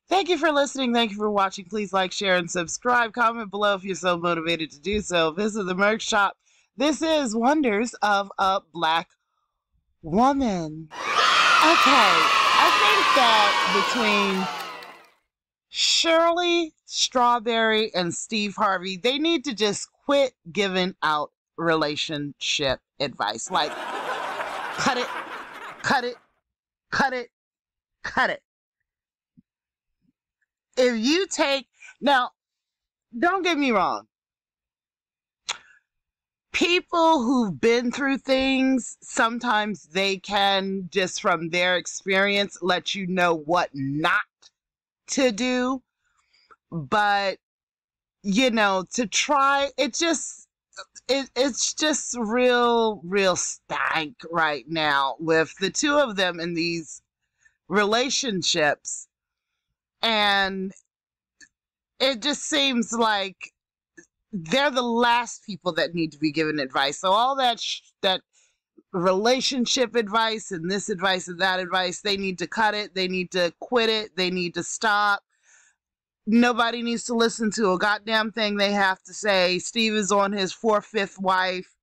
Thank you for listening. Thank you for watching. Please like, share, and subscribe. Comment below if you're so motivated to do so. Visit the merch shop. This is Wonders of a Black Woman. Okay, I think that between Shirley, Strawberry, and Steve Harvey, they need to just quit giving out relationship advice. Like, cut it, cut it, cut it, cut it. If you take, now, don't get me wrong. People who've been through things, sometimes they can, just from their experience, let you know what not to do. But, you know, to try, it's just real stank right now with the two of them in these relationships. And it just seems like they're the last people that need to be given advice. So all that that relationship advice and this advice and that advice, they need to cut it. They need to quit it. They need to stop. Nobody needs to listen to a goddamn thing they have to say. Steve is on his 4th, 5th wife.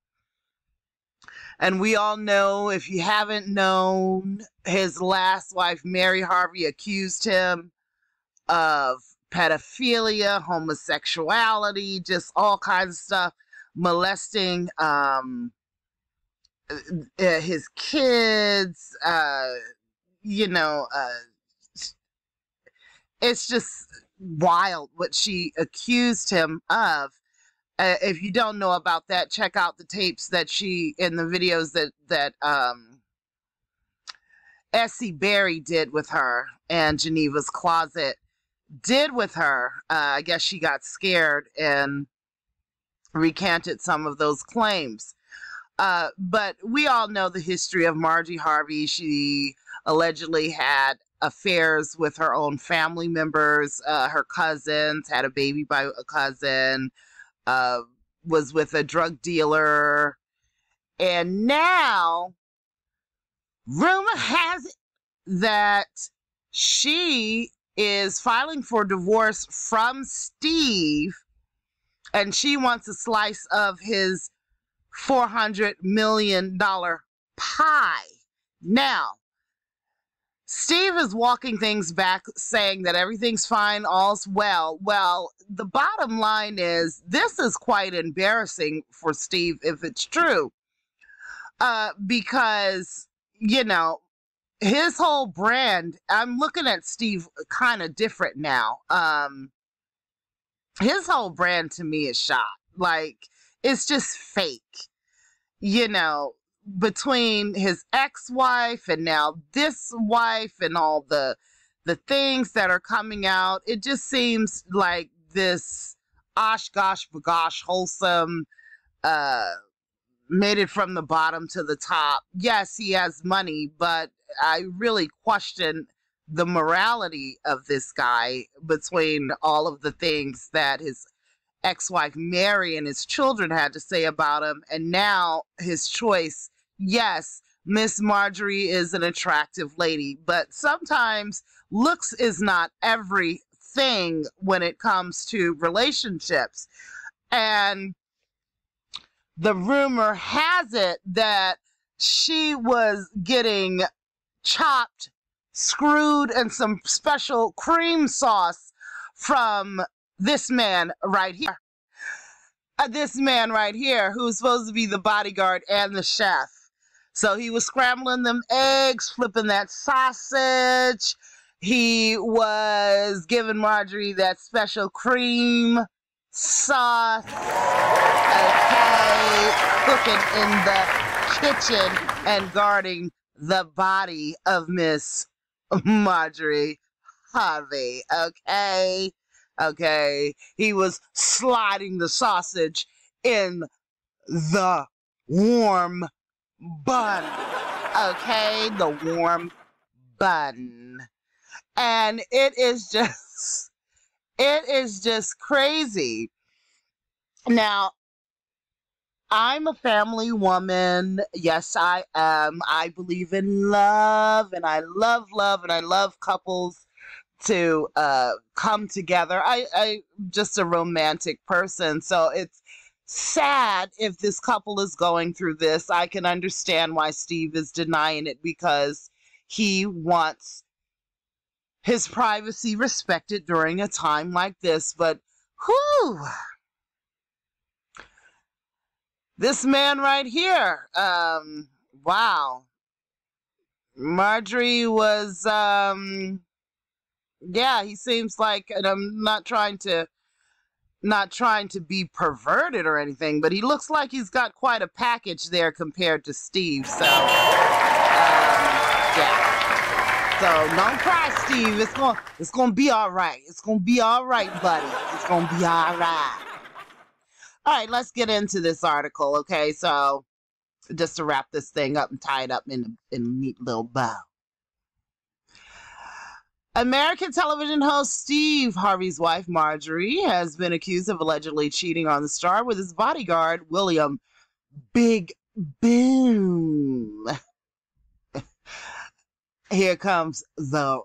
And we all know, if you haven't known, his last wife, Mary Harvey, accused him of pedophilia, homosexuality, just all kinds of stuff, molesting his kids, you know, it's just wild what she accused him of. If you don't know about that, check out the tapes that she, in the videos that Essie Berry did with her, and Geneva's Closet did with her. I guess she got scared and recanted some of those claims. But we all know the history of Margie Harvey. She allegedly had affairs with her own family members, her cousins, had a baby by a cousin, was with a drug dealer. And now, rumor has it that she is filing for divorce from Steve, and she wants a slice of his $400 million pie. Now, Steve is walking things back, saying that everything's fine, all's well. Well, the bottom line is, this is quite embarrassing for Steve if it's true. Because, you know, his whole brand, I'm looking at Steve kind of different now. His whole brand to me is shot. Like, it's just fake. You know, between his ex-wife and now this wife and all the things that are coming out, it just seems like this osh gosh bagosh wholesome, made it from the bottom to the top. Yes, he has money, but I really question the morality of this guy between all of the things that his ex-wife Mary and his children had to say about him, and now his choice. Yes, Miss Marjorie is an attractive lady, but sometimes looks is not everything when it comes to relationships. And the rumor has it that she was getting chopped, screwed, and some special cream sauce from this man right here. This man right here, who's supposed to be the bodyguard and the chef. So he was scrambling them eggs, flipping that sausage. He was giving Marjorie that special cream sauce. Okay, cooking in the kitchen and guarding the body of Miss Marjorie Harvey. Okay. Okay, he was sliding the sausage in the warm bun. Okay, the warm bun. And it is just crazy. Now, I'm a family woman. Yes, I am. I believe in love, and I love love, and I love couples to come together. I'm just a romantic person, so it's sad if this couple is going through this. I can understand why Steve is denying it because he wants his privacy respected during a time like this. But whew, this man right here, wow. Marjorie was, yeah, he seems like, and I'm not trying to be perverted or anything, but he looks like he's got quite a package there compared to Steve. So, yeah. So don't cry, Steve. It's gonna be all right. It's gonna be all right, buddy. It's gonna be all right. All right, let's get into this article, okay? So, just to wrap this thing up and tie it up in a neat little bow. American television host Steve Harvey's wife, Marjorie, has been accused of allegedly cheating on the star with his bodyguard, William Big Boom. Here comes the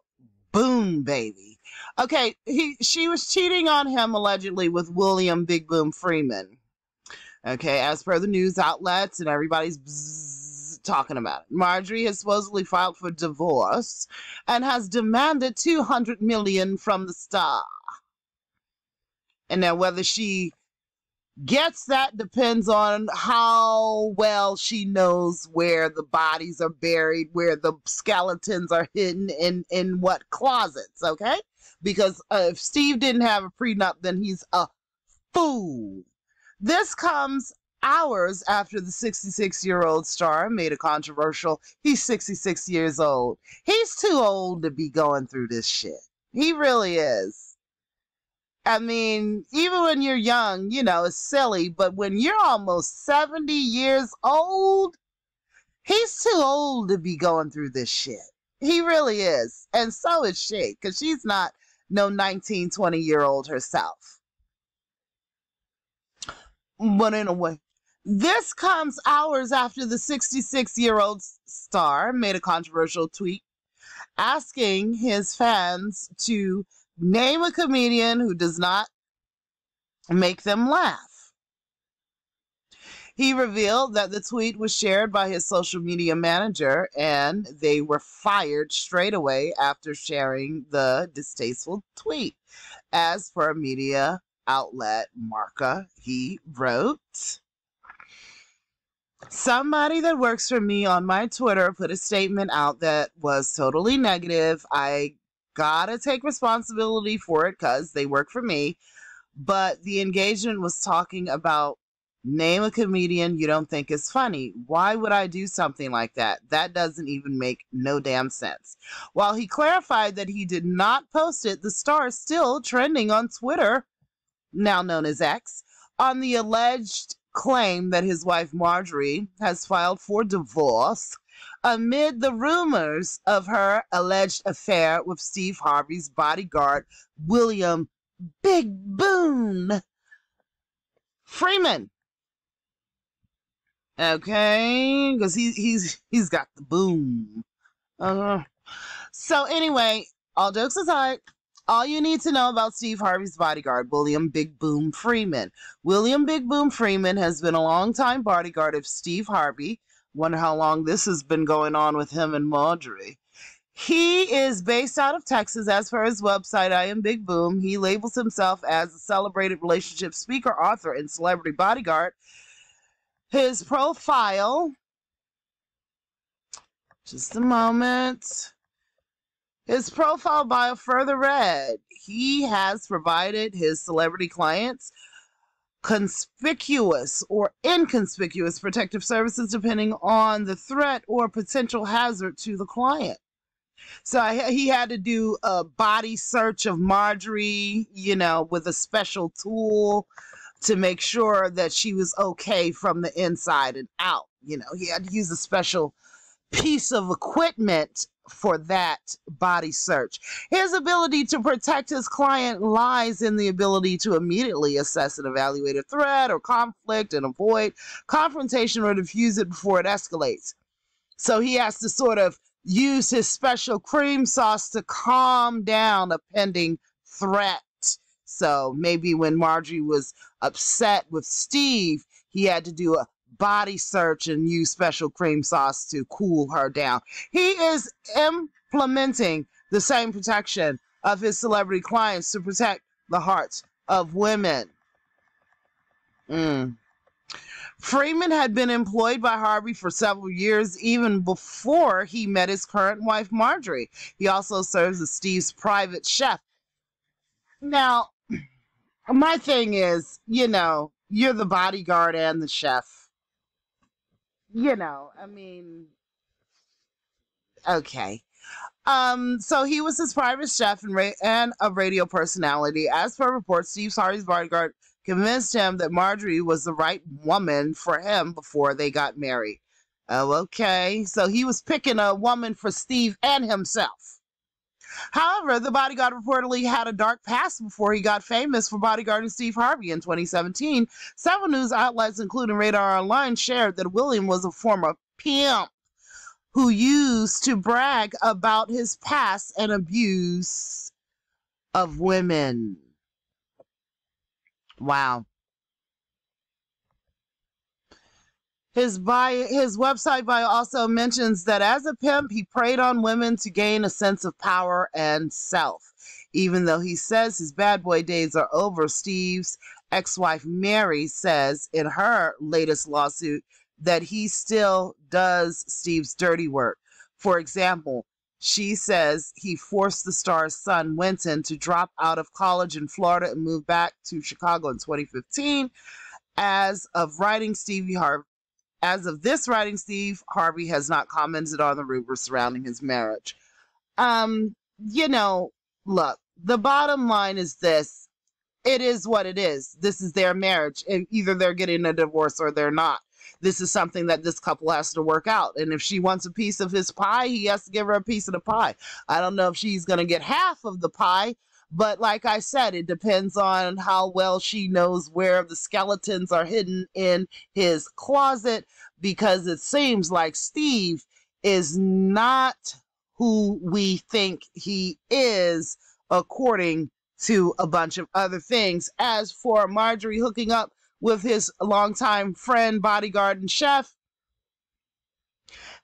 boom baby. Okay, she was cheating on him allegedly with William Big Boom Freeman. Okay, as per the news outlets, and everybody's talking about it. Marjorie has supposedly filed for divorce and has demanded $200 million from the star. And now whether she gets that depends on how well she knows where the bodies are buried, where the skeletons are hidden, in what closets, okay? Because if Steve didn't have a prenup, then he's a fool. This comes hours after the 66-year-old star made a controversial, he's 66 years old. He's too old to be going through this shit. He really is. I mean, even when you're young, you know, it's silly, but when you're almost 70 years old, he's too old to be going through this shit. He really is. And so is she, because she's not no 19, 20-year-old herself. But anyway, this comes hours after the 66-year-old star made a controversial tweet asking his fans to name a comedian who does not make them laugh. He revealed that the tweet was shared by his social media manager, and they were fired straight away after sharing the distasteful tweet. As per media outlet Marca, he wrote, "Somebody that works for me on my Twitter put a statement out that was totally negative. I gotta take responsibility for it because they work for me. But the engagement was talking about name a comedian you don't think is funny. Why would I do something like that? That doesn't even make no damn sense." While he clarified that he did not post it, the star is still trending on Twitter, now known as X, on the alleged claim that his wife Marjorie has filed for divorce amid the rumors of her alleged affair with Steve Harvey's bodyguard, William Big Boom Freeman. Okay, because he's got the boom. So anyway, all jokes aside, all you need to know about Steve Harvey's bodyguard, William Big Boom Freeman. William Big Boom Freeman has been a longtime bodyguard of Steve Harvey. Wonder how long this has been going on with him and Marjorie. He is based out of Texas. As for his website, I Am Big Boom, he labels himself as a celebrated relationship speaker, author, and celebrity bodyguard. His profile, just a moment. His profile bio further read, he has provided his celebrity clients conspicuous or inconspicuous protective services depending on the threat or potential hazard to the client. So he had to do a body search of Marjorie, you know, with a special tool to make sure that she was okay from the inside and out. You know, he had to use a special piece of equipment for that body search. His ability to protect his client lies in the ability to immediately assess and evaluate a threat or conflict and avoid confrontation or diffuse it before it escalates. So he has to sort of use his special cream sauce to calm down a pending threat. So maybe when Marjorie was upset with Steve, he had to do a body search and use special cream sauce to cool her down. He is implementing the same protection of his celebrity clients to protect the hearts of women. Freeman had been employed by Harvey for several years, even before he met his current wife, Marjorie. He also serves as Steve's private chef. Now, my thing is, you know, you're the bodyguard and the chef. You know, I mean, okay. So he was his private chef and a radio personality. As per reports, Harvey's bodyguard convinced him that Marjorie was the right woman for him before they got married. Oh, okay. So he was picking a woman for Steve and himself. However, the bodyguard reportedly had a dark past before he got famous for bodyguarding Steve Harvey in 2017. Several news outlets, including Radar Online, shared that William was a former pimp who used to brag about his past and abuse of women. Wow. His website bio also mentions that as a pimp, he preyed on women to gain a sense of power and self. Even though he says his bad boy days are over, Steve's ex-wife Mary says in her latest lawsuit that he still does Steve's dirty work. For example, she says he forced the star's son, Winton, to drop out of college in Florida and move back to Chicago in 2015. As of this writing, Steve Harvey has not commented on the rumors surrounding his marriage. You know, look, the bottom line is this. It is what it is. This is their marriage, and either they're getting a divorce or they're not. This is something that this couple has to work out. And if she wants a piece of his pie, he has to give her a piece of the pie. I don't know if she's going to get half of the pie, but like I said, it depends on how well she knows where the skeletons are hidden in his closet, because it seems like Steve is not who we think he is, according to a bunch of other things. As for Marjorie hooking up with his longtime friend, bodyguard, and chef,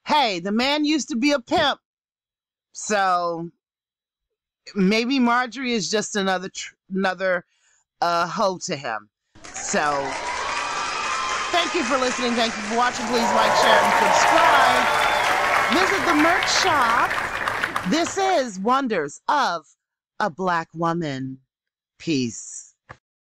hey, the man used to be a pimp. So maybe Marjorie is just another hoe to him. So thank you for listening. Thank you for watching. Please like, share, and subscribe. Visit the merch shop. This is Wonders of a Black Woman. Peace.